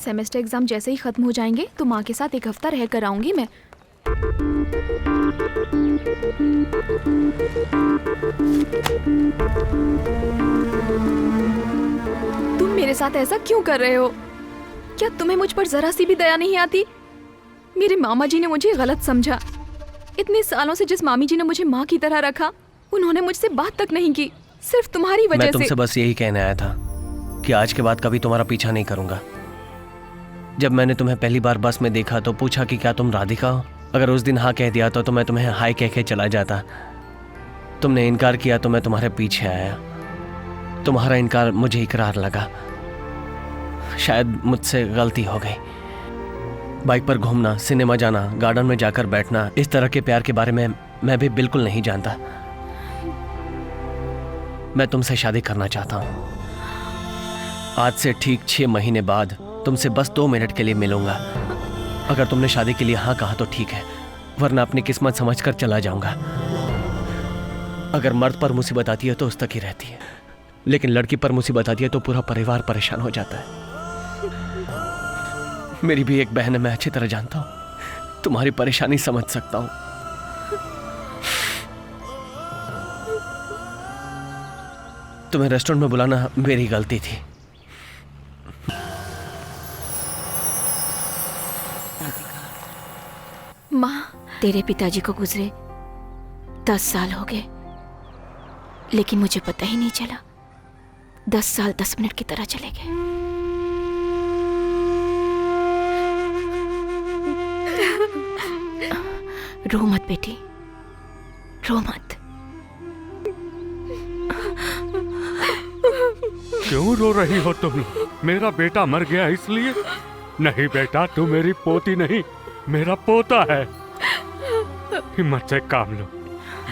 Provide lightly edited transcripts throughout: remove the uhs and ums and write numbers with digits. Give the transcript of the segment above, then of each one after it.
Semester exam जैसे ही खत्म हो जाएंगे तो माँ के साथ एक हफ्ता रह कर आऊंगी मैं। तुम मेरे साथ ऐसा क्यों कर रहे हो? क्या तुम्हें मुझ पर जरा सी भी दया नहीं आती? मेरे मामा जी ने मुझे गलत समझा। इतने सालों से जिस मामी जी ने मुझे माँ की तरह रखा, उन्होंने मुझसे बात तक नहीं की, सिर्फ तुम्हारी वजह से। मैं तुमसे बस यही कहने आया था कि आज के बाद कभी तुम्हारा पीछा नहीं करूंगा। जब मैंने तुम्हें पहली बार बस में देखा तो पूछा कि क्या तुम राधिका हो। अगर उस दिन हाँ कह दिया तो मैं तुम्हें हाय कह के चला जाता। तुमने इनकार किया तो मैं तुम्हारे पीछे आया। तुम्हारा इनकार मुझे इकरार लगा। शायद मुझसे गलती हो गई। बाइक पर घूमना, सिनेमा जाना, गार्डन में जाकर बैठना, इस तरह के प्यार के बारे में मैं भी बिल्कुल नहीं जानता। मैं तुमसे शादी करना चाहता हूँ। आज से ठीक 6 महीने बाद तुमसे बस 2 मिनट के लिए मिलूंगा। अगर तुमने शादी के लिए हाँ कहा तो ठीक है, वरना अपनी किस्मत समझकर चला जाऊंगा। अगर मर्द पर मुसीबत आती है तो उस तक ही रहती है, लेकिन लड़की पर मुसीबत आती है तो पूरा परिवार परेशान हो जाता है। मेरी भी एक बहन है, मैं अच्छी तरह जानता हूं। तुम्हारी परेशानी समझ सकता हूं। तुम्हें रेस्टोरेंट में बुलाना मेरी गलती थी। माँ, तेरे पिताजी को गुजरे 10 साल हो गए, लेकिन मुझे पता ही नहीं चला। 10 साल 10 मिनट की तरह चले गए। रो मत बेटी, रो मत। क्यों रो रही हो तुम लोग? मेरा बेटा मर गया इसलिए? नहीं बेटा, तू मेरी पोती नहीं, मेरा पोता है। हिम्मत से काम लो,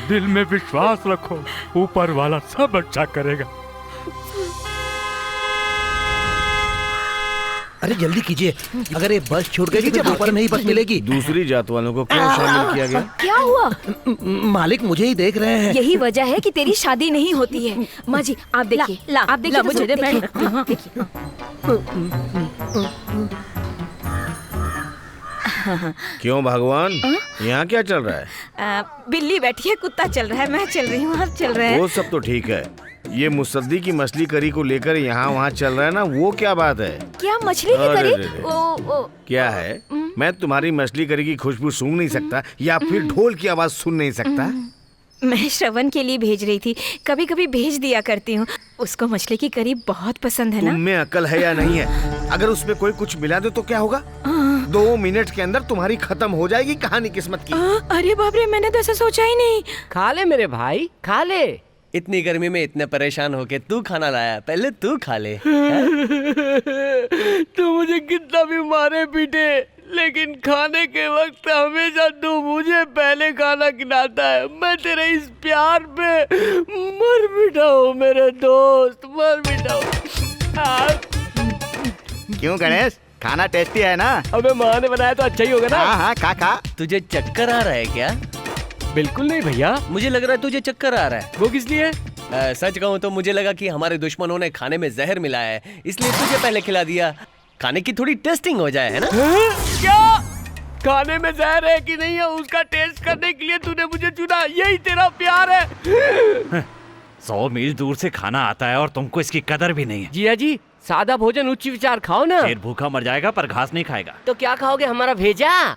दिल में विश्वास रखो, ऊपर वाला सब अच्छा करेगा। अरे जल्दी कीजिए, अगर ये बस छूट गई तो ऊपर में ही बस मिलेगी। दूसरी जात वालों को क्यों शामिल किया गया? क्या हुआ? मालिक मुझे ही देख रहे हैं। यही वजह है कि तेरी शादी नहीं होती है। माँ जी आप देखिए, आप देखिए मुझे। क्यों भगवान, यहाँ क्या चल रहा है? बिल्ली बैठी है, कुत्ता चल रहा है, मैं चल रही हूँ, आप चल रहे हैं। वो सब तो ठीक है, ये मुसद्दी की मछली करी को लेकर यहाँ वहाँ चल रहा है ना, वो क्या बात है? क्या मछली की अरे करी? रे रे। ओ क्या है? मैं तुम्हारी मछली करी की खुशबू सूंघ नहीं सकता या फिर ढोल की आवाज सुन नहीं सकता? मैं श्रवण के लिए भेज रही थी, कभी कभी भेज दिया करती हूँ। उसको मछली की करी बहुत पसंद है ना। तुम में अकल है या नहीं है? अगर उसमें कोई कुछ मिला दे तो क्या होगा? 2 मिनट के अंदर तुम्हारी खत्म हो जाएगी कहानी किस्मत की। अरे बाप रे, मैंने तो ऐसा सोचा ही नहीं। खा ले मेरे भाई, खा ले। इतनी गर्मी में इतने परेशान होके तू खाना लाया, पहले तू खा ले। तू मुझे कितना भी मारे पीटे, लेकिन खाने के वक्त हमेशा तू मुझे पहले खाना खिलाता है। मैं तेरे इस प्यार पे मर मिटा हूँ मेरे दोस्त, मर मिटा हूँ। क्यों गणेश, खाना टेस्टी है ना? अबे माँ ने बनाया तो अच्छा ही होगा ना। हाँ हाँ, खा खा। तुझे चक्कर आ रहा है क्या? बिल्कुल नहीं भैया। मुझे लग रहा है तुझे चक्कर आ रहा है। वो किस लिए? सच कहूँ तो मुझे लगा कि हमारे दुश्मनों ने खाने में जहर मिलाया है, इसलिए तुझे पहले खिला दिया। खाने की थोड़ी टेस्टिंग हो जाए, है ना? क्या खाने में जहर है कि नहीं है उसका टेस्ट करने के लिए तूने मुझे चुना? यही तेरा प्यार है? 100 मील दूर से खाना आता है और तुमको इसकी कदर भी नहीं है। जिया जी, सादा भोजन उच्च विचार खाओ ना। शेर भूखा मर जाएगा पर घास नहीं खाएगा। तो क्या खाओगे, हमारा भेजा?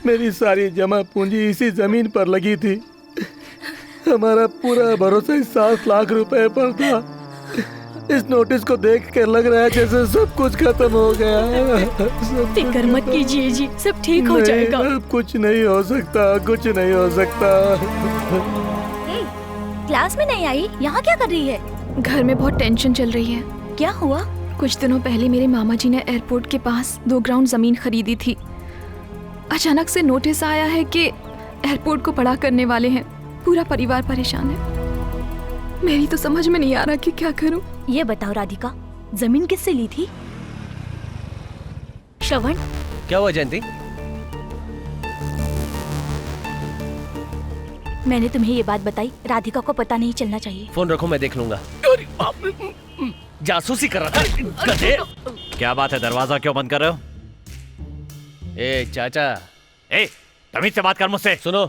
मेरी सारी जमा पूंजी इसी जमीन पर लगी थी। हमारा पूरा भरोसा इस 7 लाख रुपए पर था। इस नोटिस को देख कर लग रहा है जैसे सब कुछ खत्म हो गया। फिक्र मत कीजिए जी, सब ठीक हो जाएगा। अब कुछ नहीं हो सकता, कुछ नहीं हो सकता। क्लास में नहीं आई, यहाँ क्या कर रही है? घर में बहुत टेंशन चल रही है। क्या हुआ? कुछ दिनों पहले मेरे मामा जी ने एयरपोर्ट के पास 2 ग्राउंड जमीन खरीदी थी। अचानक से नोटिस आया है कि एयरपोर्ट को पड़ा करने वाले हैं। पूरा परिवार परेशान है। मेरी तो समझ में नहीं आ रहा कि क्या करूं। ये बताओ राधिका, जमीन किससे ली थी? श्रवण, क्या हुआ जयंती? मैंने तुम्हें ये बात बताई, राधिका को पता नहीं चलना चाहिए। फोन रखो, मैं देख लूंगा। जासूसी कर रहा था गधे। क्या बात है, दरवाजा क्यों बंद कर रहे हो? ए चाचा, ए, तमीज से बात कर मुझसे। सुनो,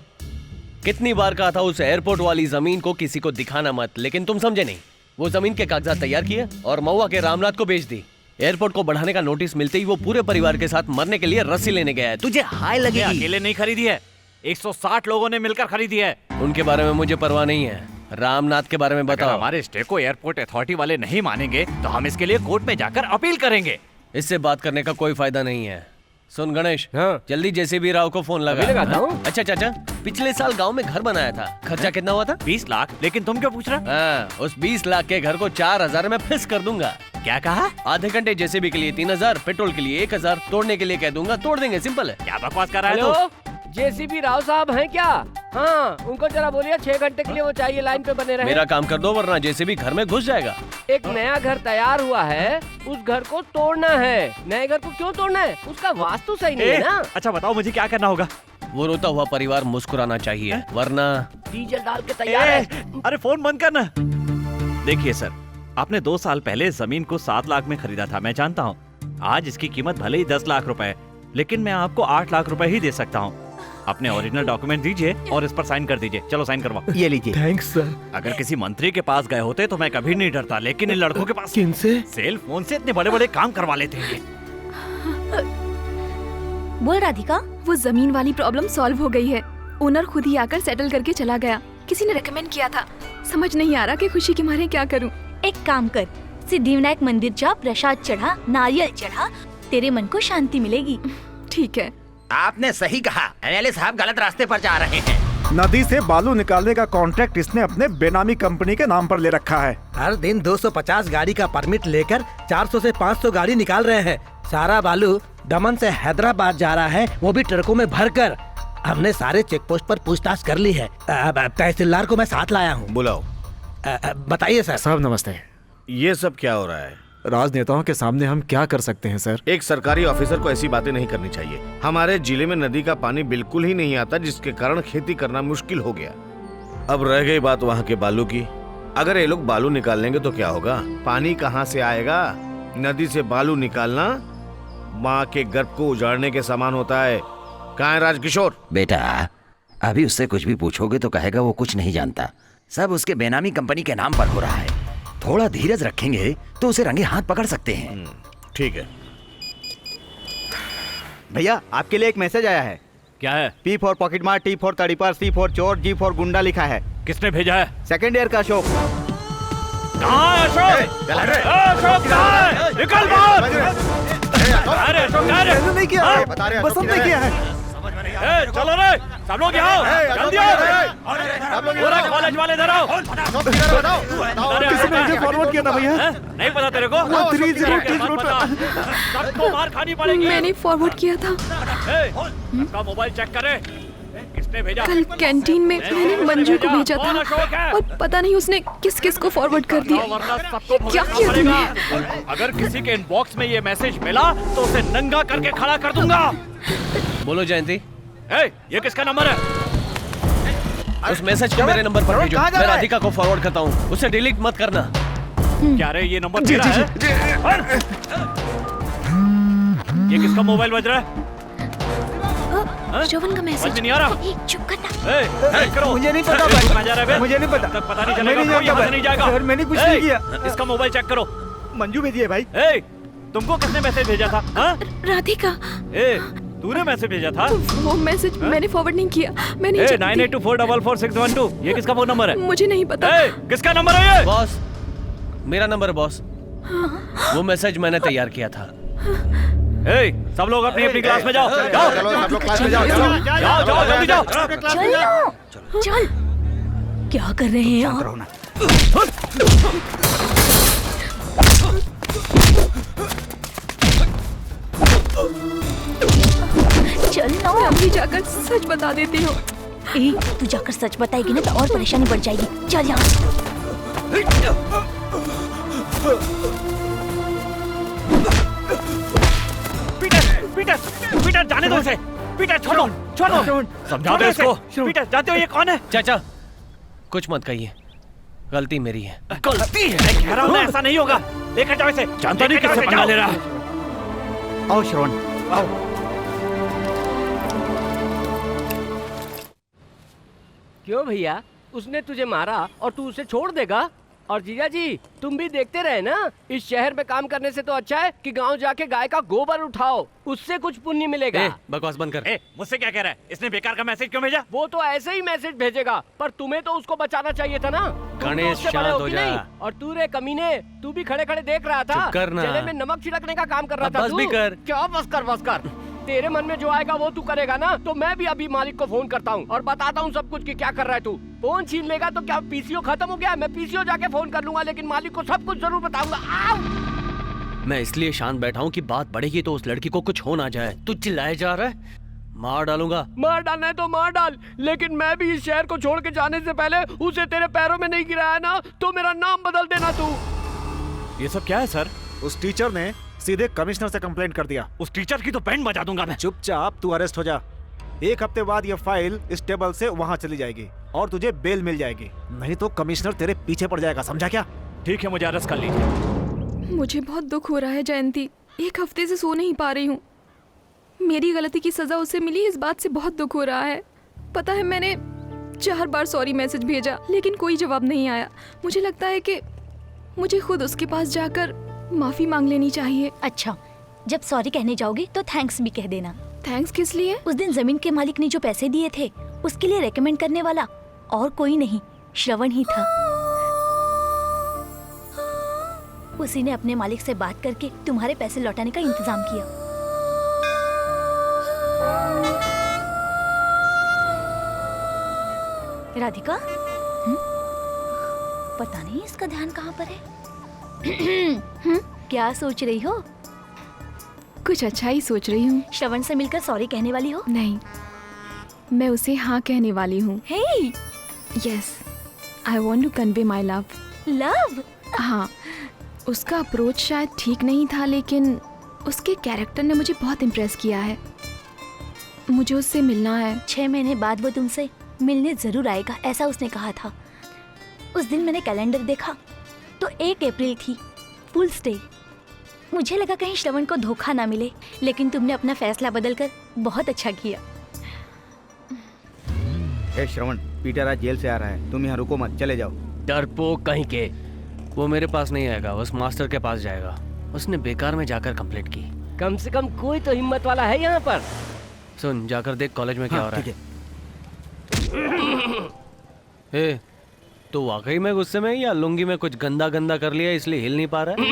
कितनी बार कहा था उस एयरपोर्ट वाली जमीन को किसी को दिखाना मत, लेकिन तुम समझे नहीं। वो जमीन के कागजात तैयार किए और महुआ के रामनाथ को बेच दी। एयरपोर्ट को बढ़ाने का नोटिस मिलते ही वो पूरे परिवार के साथ मरने के लिए रस्सी लेने गया है। तुझे हाय ये लगेगी। अकेले नहीं खरीदी है, 160 लोगों ने मिलकर खरीदी है। उनके बारे में मुझे परवाह नहीं है, रामनाथ के बारे में अगर बताओ। हमारे स्टे को एयरपोर्ट अथॉरिटी वाले नहीं मानेंगे तो हम इसके लिए कोर्ट में जाकर अपील करेंगे। इससे बात करने का कोई फायदा नहीं है। सुन गणेश, हाँ। जल्दी जेसीबी राव को फोन लगा। अभी लगाता हूँ। अच्छा चाचा, पिछले साल गांव में घर बनाया था, खर्चा कितना हुआ था? 20 लाख। लेकिन तुम क्यों पूछ रहे? हाँ, उस 20 लाख के घर को 4000 में फिक्स कर दूंगा। क्या कहा? आधे घंटे जेसीबी के लिए 3000, पेट्रोल के लिए 1000, तोड़ने के लिए कह दूंगा, तोड़ देंगे। सिंपल है। क्या बकवास कर रहा है हेलो, तू? जेसीबी राव साहब हैं क्या? हाँ, उनको जरा बोलिए 6 घंटे के लिए वो चाहिए, लाइन पे बने रहे। मेरा काम कर दो वरना जेसीबी घर में घुस जाएगा। एक नया घर तैयार हुआ है, उस घर को तोड़ना है। नए घर को क्यों तोड़ना है? उसका वास्तु सही नहीं है ना। अच्छा बताओ मुझे क्या करना होगा? वो रोता हुआ परिवार मुस्कुराना चाहिए, वरना डीजल डाल के तैयार है। अरे फोन बंद करना। देखिए सर, आपने 2 साल पहले जमीन को 7 लाख में खरीदा था, मैं जानता हूँ। आज इसकी कीमत भले ही 10 लाख रुपए है, लेकिन मैं आपको 8 लाख रुपए ही दे सकता हूँ। अपने ओरिजिनल डॉक्यूमेंट दीजिए और इस पर साइन कर दीजिए। चलो साइन करवाओ। ये लीजिए। Thanks sir. अगर किसी मंत्री के पास गए होते तो मैं कभी नहीं डरता, लेकिन इन लड़कों के पास किनसे? सेल फोन से इतने बड़े बड़े काम करवा लेते हैं। बोल राधिका। वो जमीन वाली प्रॉब्लम सॉल्व हो गई है। ओनर खुद ही आकर सेटल करके चला गया। किसी ने रेकमेंड किया था। समझ नहीं आ रहा कि खुशी के मारे क्या करूं। एक काम कर, सिद्धिविनायक मंदिर जा, प्रसाद चढ़ा, नारियल चढ़ा, तेरे मन को शांति मिलेगी। ठीक है। आपने सही कहा, एमएलए साहब गलत रास्ते पर जा रहे हैं। नदी से बालू निकालने का कॉन्ट्रैक्ट इसने अपने बेनामी कंपनी के नाम पर ले रखा है। हर दिन 250 गाड़ी का परमिट लेकर 400 से 500 गाड़ी निकाल रहे हैं। सारा बालू दमन से हैदराबाद जा रहा है, वो भी ट्रकों में भरकर। हमने सारे चेक पोस्ट पर पूछताछ कर ली है। तहसीलदार को मैं साथ लाया हूँ। बुलाओ। बताइए सर। साहब नमस्ते। ये सब क्या हो रहा है? राजनेताओं के सामने हम क्या कर सकते हैं सर? एक सरकारी ऑफिसर को ऐसी बातें नहीं करनी चाहिए। हमारे जिले में नदी का पानी बिल्कुल ही नहीं आता, जिसके कारण खेती करना मुश्किल हो गया। अब रह गई बात वहाँ के बालू की। अगर ये लोग बालू निकाल लेंगे तो क्या होगा? पानी कहाँ से आएगा? नदी से बालू निकालना माँ के गर्भ को उजाड़ने के समान होता है। कहाँ है राजकिशोर? बेटा, अभी उससे कुछ भी पूछोगे तो कहेगा वो कुछ नहीं जानता। सब उसके बेनामी कंपनी के नाम पर हो रहा है। थोड़ा धीरज रखेंगे तो उसे रंगे हाथ पकड़ सकते हैं। ठीक है। भैया, आपके लिए एक मैसेज आया है। क्या है? P फॉर पॉकेट मार, T फॉर तड़ीपार, C फॉर चोर, G फॉर गुंडा लिखा है। किसने भेजा है? सेकेंड ईयर का अशोक। कहाँ है अशोक? अशोक कहाँ है? निकल बाहर! अरे अशोक कहाँ है? नहीं किया, बसंत ने किया है। चलो रे, सब लोग यहाँ जल्दी आओ। पूरा कॉलेज वाले इधर आओ। किसी ने मुझे फॉरवर्ड किया था भैया। नहीं पता तेरे को? वो 303 रोड सबको मार खानी पड़ेगी। मैंने फॉरवर्ड किया था। सबका मोबाइल चेक करे। किसने भेजा? कल कैंटीन में मैंने मंजू को भेजा कौन अशोक है? था और पता नहीं उसने किस किस को फॉरवर्ड कर दिया। वरना सबको क्या भुगतना किया पड़ेगा। अगर किसी के इनबॉक्स में ये मैसेज मिला तो उसे नंगा करके खड़ा कर दूंगा। बोलो जयंती। ये किसका नंबर है? उस मैसेज को मेरे नंबर पर भेजो। मैं राधिका को फॉरवर्ड करता हूँ, उसे डिलीट मत करना। क्या रे, ये नंबर तेरा है? ये किसका मोबाइल बज रहा है? श्रवण का मैसेज। समझ में नहीं आ रहा। चुप करना। करो। मुझे नहीं पता भाई, भाई। मुझे नहीं पता। तब पता नहीं मैं चलेगा, नहीं कोई यहाँ जानता से नहीं जाएगा। सर, मैंने कुछ नहीं किया। इसका मोबाइल चेक करो। मंजू भेजी है भाई। तुमको किसने मैसेज भेजा था? हाँ? राधिका। तूने मैसेज भेजा था? वो मैसेज मैंने फॉरवर्ड नहीं किया। मैं नहीं जानती। 9824444612। ये किसका फोन नंबर है? मुझे नहीं पता। किसका नंबर है ये? बॉस, मेरा नंबर है बॉस। वो मैसेज मैंने तैयार किया था। सब लोग अपनी अपनी क्लास में जाओ। जाओ चलो सब लोग क्लास में जाओ। चलो जाओ जाओ जल्दी जाओ। चल। क्या कर रहे हैं आप? चल ना। मैं अभी जाकर सच बता देती हूँ। तू जाकर सच बताएगी ना तो और परेशानी बढ़ जाएगी। चल यहाँ। पीटर जाने दो इसे। पीटर छोड़ो छोड़ो। समझा दो इसको। पीटर जानते हो ये कौन है? चाचा कुछ मत कहिए, गलती मेरी है। गलती है? मैं कह रहा हूँ ना, ऐसा नहीं होगा। लेकर जाओ इसे। जानता नहीं किससे पंगा ले रहा है। आओ श्रवण, आओ। क्यों भैया, उसने तुझे मारा और तू उसे छोड़ देगा? और जीजा जी, तुम भी देखते रहे ना, इस शहर में काम करने से तो अच्छा है कि गांव जाके गाय का गोबर उठाओ, उससे कुछ पुण्य मिलेगा। बकवास बंद कर। मुझसे क्या कह रहा है? इसने बेकार का मैसेज क्यों भेजा? वो तो ऐसे ही मैसेज भेजेगा, पर तुम्हें तो उसको बचाना चाहिए था ना। गणेश, उससे बड़े शांत हो हो कि जा। नहीं? और तू रे कमीने, तू भी खड़े खड़े देख रहा था। चुप कर ना। जले में नमक छिड़कने का काम कर रहा अब था बस तू। भी कर। क्या बस कर, बस कर। तेरे मन में जो आएगा वो तू करेगा ना, तो मैं भी अभी मालिक को फोन करता हूँ और बताता हूँ सब कुछ कि क्या कर रहा है तू। फोन छीन लेगा तो क्या पीसीओ खत्म हो गया? मैं पीसीओ जाके फोन कर लूंगा, लेकिन मालिक को सब कुछ जरूर बताऊंगा। मैं इसलिए शांत बैठा हूँ कि बात बढ़ेगी तो उस लड़की को कुछ हो ना जाए। तू चिल्लाए जा रहा है, मार डालूंगा। मार डालना है तो मार डाल, लेकिन मैं भी इस शहर को छोड़ के जाने से पहले उसे तेरे पैरों में नहीं गिराया ना, तो मेरा नाम बदल देना तू। ये सब क्या है सर? उस टीचर ने सीधे कमिश्नर से कंप्लेंट कर दिया। उस टीचर की तो बैंड बजा दूंगा मैं। चुपचाप तू अरेस्ट हो जा। 1 हफ्ते बाद ये फाइल इस टेबल से वहाँ चली जाएगी और तुझे बेल मिल जाएगी, नहीं तो कमिश्नर तेरे पीछे पड़ जाएगा, समझा क्या? ठीक है, मुझे अरेस्ट कर लीजिए। मुझे बहुत दुख हो रहा है जयंती, 1 हफ्ते से सो नहीं पा रही हूँ। मेरी गलती की सजा उसे मिली, इस बात से बहुत दुख हो रहा है। पता है मैंने 4 बार सॉरी मैसेज भेजा, लेकिन कोई जवाब नहीं आया। मुझे लगता है कि मुझे खुद उसके पास जाकर माफी मांग लेनी चाहिए। अच्छा, जब सॉरी कहने जाओगी तो थैंक्स भी कह देना। थैंक्स किस लिए? उस दिन जमीन के मालिक ने जो पैसे दिए थे, उसके लिए रेकमेंड करने वाला और कोई नहीं, श्रवण ही था। उसी ने अपने मालिक से बात करके तुम्हारे पैसे लौटाने का इंतजाम किया। राधिका, पता नहीं इसका ध्यान कहाँ पर है। क्या सोच रही हो? कुछ अच्छा ही सोच रही हूँ। श्रवण से मिलकर सॉरी कहने वाली हो? नहीं, मैं उसे हाँ कहने वाली हूँ। Hey, yes, I want to convey my love. Love? हाँ, उसका अप्रोच शायद ठीक नहीं था, लेकिन उसके कैरेक्टर ने मुझे बहुत इम्प्रेस किया है। मुझे उससे मिलना है। 6 महीने बाद वो तुमसे मिलने जरूर आएगा, ऐसा उसने कहा था। उस दिन मैंने कैलेंडर देखा तो 1 अप्रैल थी, फूल्स डे। मुझे लगा कहीं श्रवण को धोखा ना मिले, लेकिन तुमने अपना फैसला बदलकर बहुत अच्छा किया। ए श्रवण, पीटर आज जेल से आ रहा है, तुम यहाँ रुको मत, चले जाओ। डरपोक कहीं के, वो मेरे पास नहीं आएगा, उस मास्टर के पास जाएगा। उसने बेकार में जाकर कंप्लेंट की। कम से कम कोई तो हिम्मत वाला है यहाँ पर। सुन, जाकर देख कॉलेज में क्या हो रहा है। तो वाकई में गुस्से में या लुंगी में कुछ गंदा गंदा कर लिया इसलिए हिल नहीं पा रहा है?